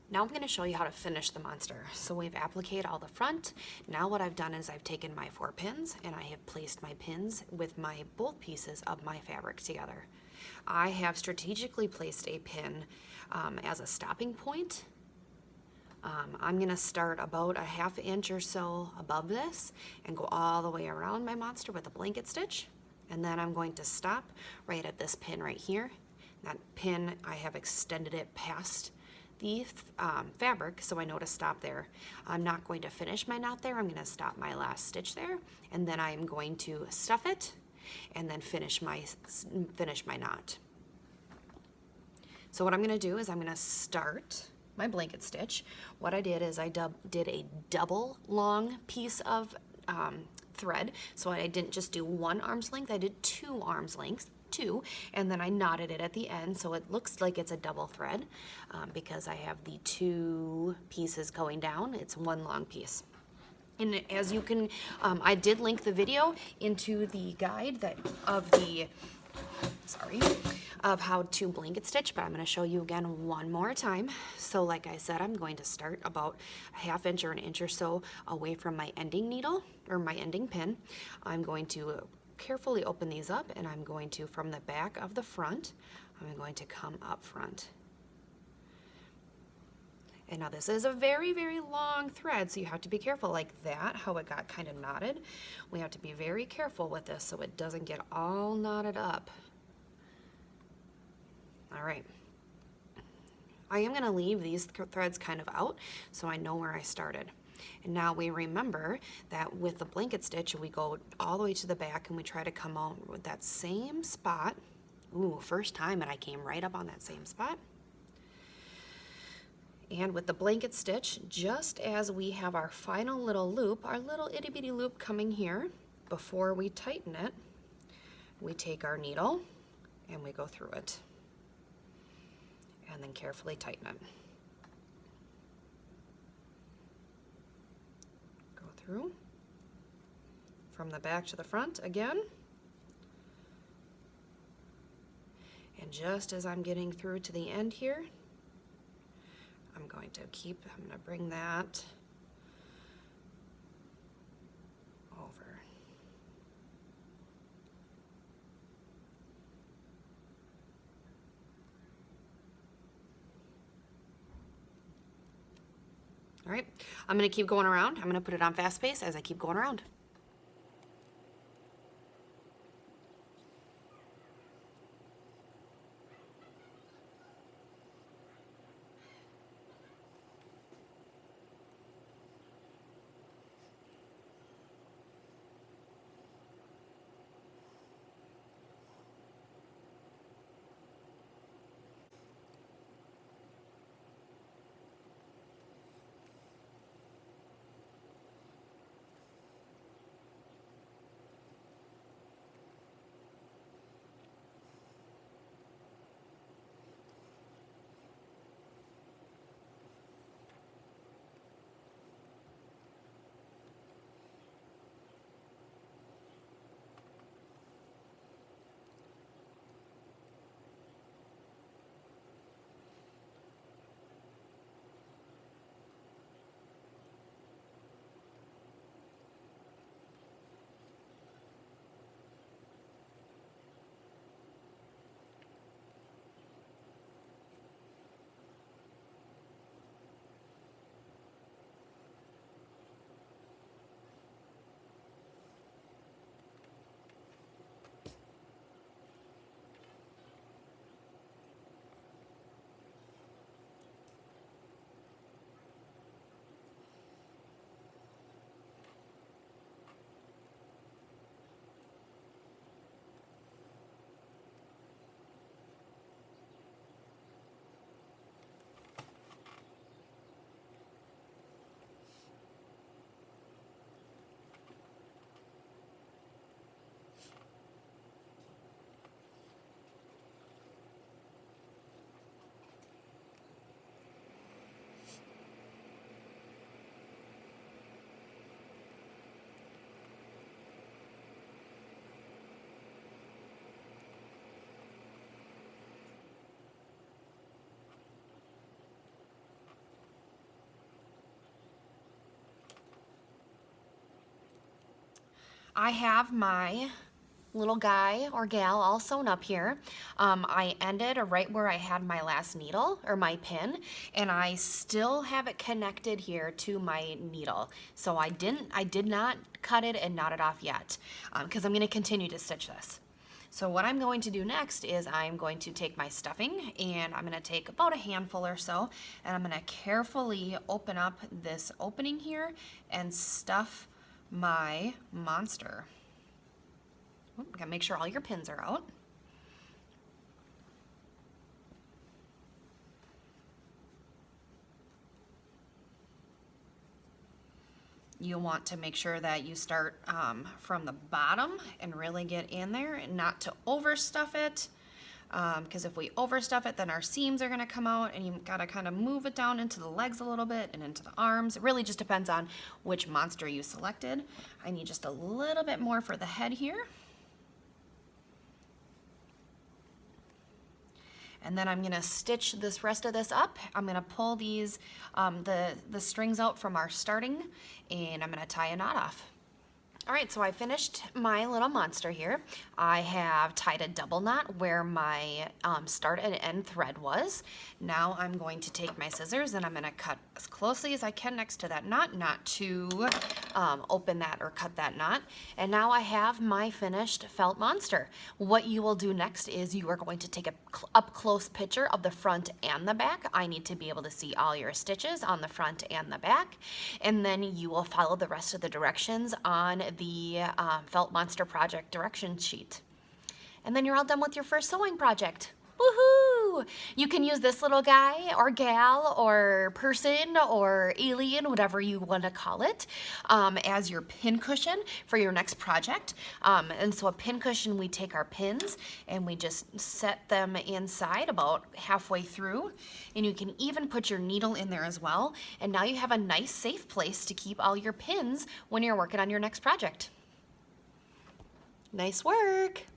Now I'm going to show you how to finish the monster. So we've appliqued all the front. Now what I've done is I've taken my 4 pins and I have placed my pins with my both pieces of my fabric together. I have strategically placed a pin as a stopping point. I'm going to start about a 1/2 inch or so above this and go all the way around my monster with a blanket stitch. And then I'm going to stop right at this pin right here. That pin, I have extended it past the fabric, so I know to stop there. I'm not going to finish my knot there. I'm going to stop my last stitch there, and then I'm going to stuff it and then finish my knot. So what I'm going to do is I'm going to start my blanket stitch. What I did is I did a double long piece of thread, so I didn't just do 1 arm's length, I did 2 arm's lengths, and then I knotted it at the end so it looks like it's a double thread because I have the 2 pieces going down. It's 1 long piece. And as you can, I did link the video into the guide of how to blanket stitch, but I'm going to show you again one more time. So like I said, I'm going to start about a 1/2 inch or an inch or so away from my ending needle or my ending pin. I'm going to carefully open these up, and I'm going to, from the back of the front, I'm going to come up front. And now this is a very, very long thread, so you have to be careful like that, how it got kind of knotted. We have to be very careful with this so it doesn't get all knotted up. All right. I am going to leave these threads kind of out so I know where I started. And now we remember that with the blanket stitch, we go all the way to the back and we try to come out with that same spot. Ooh, first time, and I came right up on that same spot. And with the blanket stitch, just as we have our final little loop, our little itty bitty loop coming here, before we tighten it, we take our needle and we go through it. And then carefully tighten it. Go through from the back to the front again. And just as I'm getting through to the end here, I'm going to bring that over. All right, I'm going to keep going around. I'm going to put it on fast pace as I keep going around. I have my little guy or gal all sewn up here. I ended right where I had my last needle or my pin, and I still have it connected here to my needle. So I did not cut it and knot it off yet, because I'm going to continue to stitch this. So what I'm going to do next is I'm going to take my stuffing, and I'm going to take about a handful or so, and I'm going to carefully open up this opening here and stuff my monster. Gotta make sure all your pins are out. You'll want to make sure that you start from the bottom and really get in there, and not to overstuff it, because if we overstuff it, then our seams are gonna come out, and you've gotta kind of move it down into the legs a little bit and into the arms. It really just depends on which monster you selected. I need just a little bit more for the head here. And then I'm gonna stitch this rest of this up. I'm gonna pull these, the strings out from our starting, and I'm gonna tie a knot off. All right, so I finished my little monster here. I have tied a double knot where my start and end thread was. Now I'm going to take my scissors and I'm gonna cut as closely as I can next to that knot, not to open that or cut that knot. And now I have my finished felt monster. What you will do next is you are going to take a up close picture of the front and the back. I need to be able to see all your stitches on the front and the back. And then you will follow the rest of the directions on the Felt Monster project direction sheet. And then you're all done with your first sewing project. Woohoo! You can use this little guy or gal or person or alien, whatever you want to call it, as your pin cushion for your next project. And so a pin cushion, we take our pins and we just set them inside about halfway through. And you can even put your needle in there as well. And now you have a nice safe place to keep all your pins when you're working on your next project. Nice work!